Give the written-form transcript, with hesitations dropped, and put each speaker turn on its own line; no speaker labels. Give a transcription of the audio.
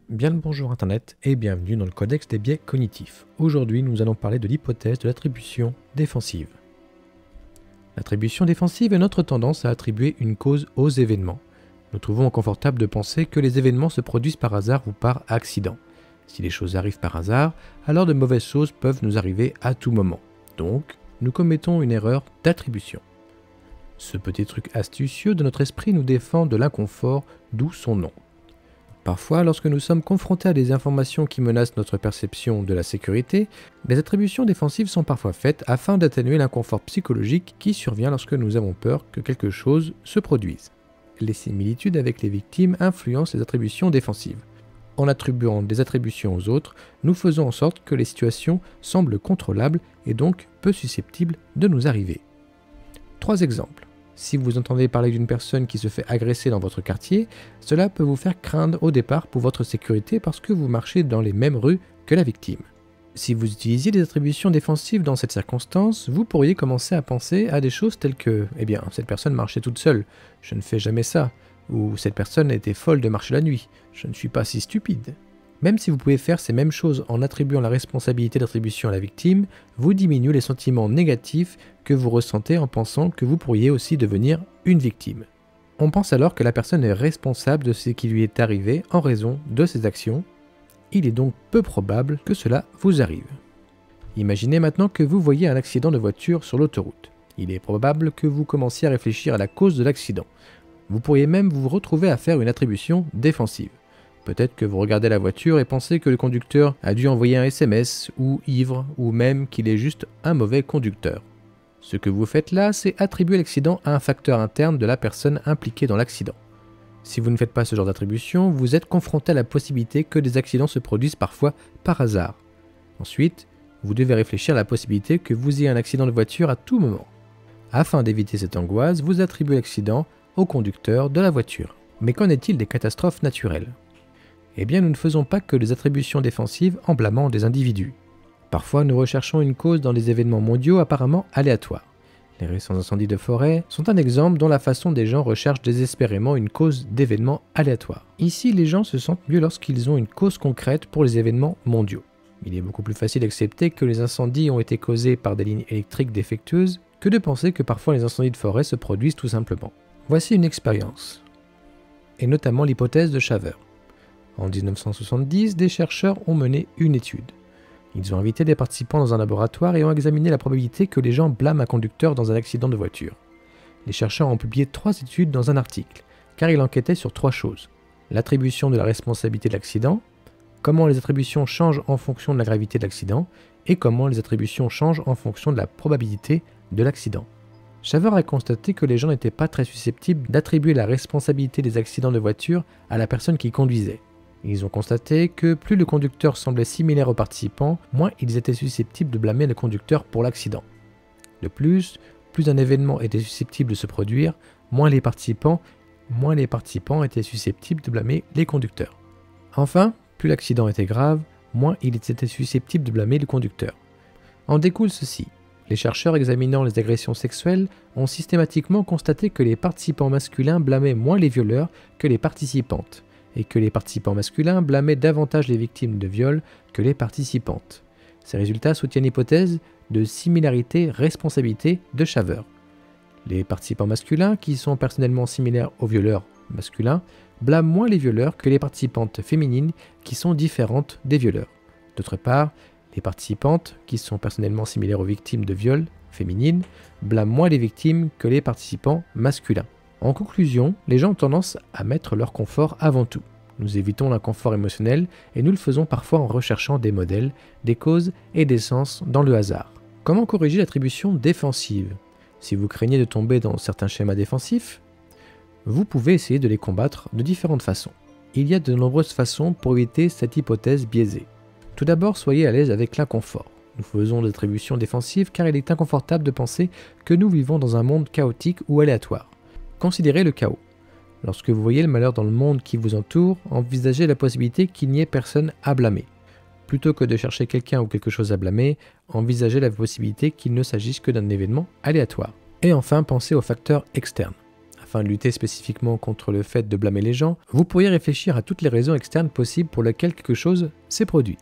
Bien le bonjour Internet et bienvenue dans le Codex des biais cognitifs. Aujourd'hui, nous allons parler de l'hypothèse de l'attribution défensive. L'attribution défensive est notre tendance à attribuer une cause aux événements. Nous trouvons confortable de penser que les événements se produisent par hasard ou par accident. Si les choses arrivent par hasard, alors de mauvaises choses peuvent nous arriver à tout moment. Donc, nous commettons une erreur d'attribution. Ce petit truc astucieux de notre esprit nous défend de l'inconfort, d'où son nom. Parfois, lorsque nous sommes confrontés à des informations qui menacent notre perception de la sécurité, les attributions défensives sont parfois faites afin d'atténuer l'inconfort psychologique qui survient lorsque nous avons peur que quelque chose se produise. Les similitudes avec les victimes influencent les attributions défensives. En attribuant des attributions aux autres, nous faisons en sorte que les situations semblent contrôlables et donc peu susceptibles de nous arriver. 3 exemples. Si vous entendez parler d'une personne qui se fait agresser dans votre quartier, cela peut vous faire craindre au départ pour votre sécurité parce que vous marchez dans les mêmes rues que la victime. Si vous utilisiez des attributions défensives dans cette circonstance, vous pourriez commencer à penser à des choses telles que « Eh bien, cette personne marchait toute seule, je ne fais jamais ça » ou « Cette personne était folle de marcher la nuit, je ne suis pas si stupide ». Même si vous pouvez faire ces mêmes choses en attribuant la responsabilité d'attribution à la victime, vous diminuez les sentiments négatifs que vous ressentez en pensant que vous pourriez aussi devenir une victime. On pense alors que la personne est responsable de ce qui lui est arrivé en raison de ses actions. Il est donc peu probable que cela vous arrive. Imaginez maintenant que vous voyez un accident de voiture sur l'autoroute. Il est probable que vous commenciez à réfléchir à la cause de l'accident. Vous pourriez même vous retrouver à faire une attribution défensive. Peut-être que vous regardez la voiture et pensez que le conducteur a dû envoyer un SMS, ou ivre, ou même qu'il est juste un mauvais conducteur. Ce que vous faites là, c'est attribuer l'accident à un facteur interne de la personne impliquée dans l'accident. Si vous ne faites pas ce genre d'attribution, vous êtes confronté à la possibilité que des accidents se produisent parfois par hasard. Ensuite, vous devez réfléchir à la possibilité que vous ayez un accident de voiture à tout moment. Afin d'éviter cette angoisse, vous attribuez l'accident au conducteur de la voiture. Mais qu'en est-il des catastrophes naturelles ? Eh bien, nous ne faisons pas que des attributions défensives en blâmant des individus. Parfois, nous recherchons une cause dans des événements mondiaux apparemment aléatoires. Les récents incendies de forêt sont un exemple dont la façon des gens recherchent désespérément une cause d'événements aléatoires. Ici, les gens se sentent mieux lorsqu'ils ont une cause concrète pour les événements mondiaux. Il est beaucoup plus facile d'accepter que les incendies ont été causés par des lignes électriques défectueuses que de penser que parfois les incendies de forêt se produisent tout simplement. Voici une expérience, et notamment l'hypothèse de Shaver. En 1970, des chercheurs ont mené une étude. Ils ont invité des participants dans un laboratoire et ont examiné la probabilité que les gens blâment un conducteur dans un accident de voiture. Les chercheurs ont publié 3 études dans un article, car ils enquêtaient sur 3 choses. L'attribution de la responsabilité de l'accident, comment les attributions changent en fonction de la gravité de l'accident, et comment les attributions changent en fonction de la probabilité de l'accident. Shaver a constaté que les gens n'étaient pas très susceptibles d'attribuer la responsabilité des accidents de voiture à la personne qui conduisait. Ils ont constaté que plus le conducteur semblait similaire aux participants, moins ils étaient susceptibles de blâmer le conducteur pour l'accident. De plus un événement était susceptible de se produire, moins les participants étaient susceptibles de blâmer les conducteurs. Enfin, plus l'accident était grave, moins ils étaient susceptibles de blâmer le conducteur. En découle ceci. Les chercheurs examinant les agressions sexuelles ont systématiquement constaté que les participants masculins blâmaient moins les violeurs que les participantes, et que les participants masculins blâmaient davantage les victimes de viol que les participantes. Ces résultats soutiennent l'hypothèse de similarité-responsabilité de Shaver. Les participants masculins, qui sont personnellement similaires aux violeurs masculins, blâment moins les violeurs que les participantes féminines, qui sont différentes des violeurs. D'autre part, les participantes, qui sont personnellement similaires aux victimes de viol féminines, blâment moins les victimes que les participants masculins. En conclusion, les gens ont tendance à mettre leur confort avant tout. Nous évitons l'inconfort émotionnel et nous le faisons parfois en recherchant des modèles, des causes et des sens dans le hasard. Comment corriger l'attribution défensive ? Si vous craignez de tomber dans certains schémas défensifs, vous pouvez essayer de les combattre de différentes façons. Il y a de nombreuses façons pour éviter cette hypothèse biaisée. Tout d'abord, soyez à l'aise avec l'inconfort. Nous faisons des attributions défensives car il est inconfortable de penser que nous vivons dans un monde chaotique ou aléatoire. Considérez le chaos. Lorsque vous voyez le malheur dans le monde qui vous entoure, envisagez la possibilité qu'il n'y ait personne à blâmer. Plutôt que de chercher quelqu'un ou quelque chose à blâmer, envisagez la possibilité qu'il ne s'agisse que d'un événement aléatoire. Et enfin, pensez aux facteurs externes. afin de lutter spécifiquement contre le fait de blâmer les gens, vous pourriez réfléchir à toutes les raisons externes possibles pour lesquelles quelque chose s'est produit.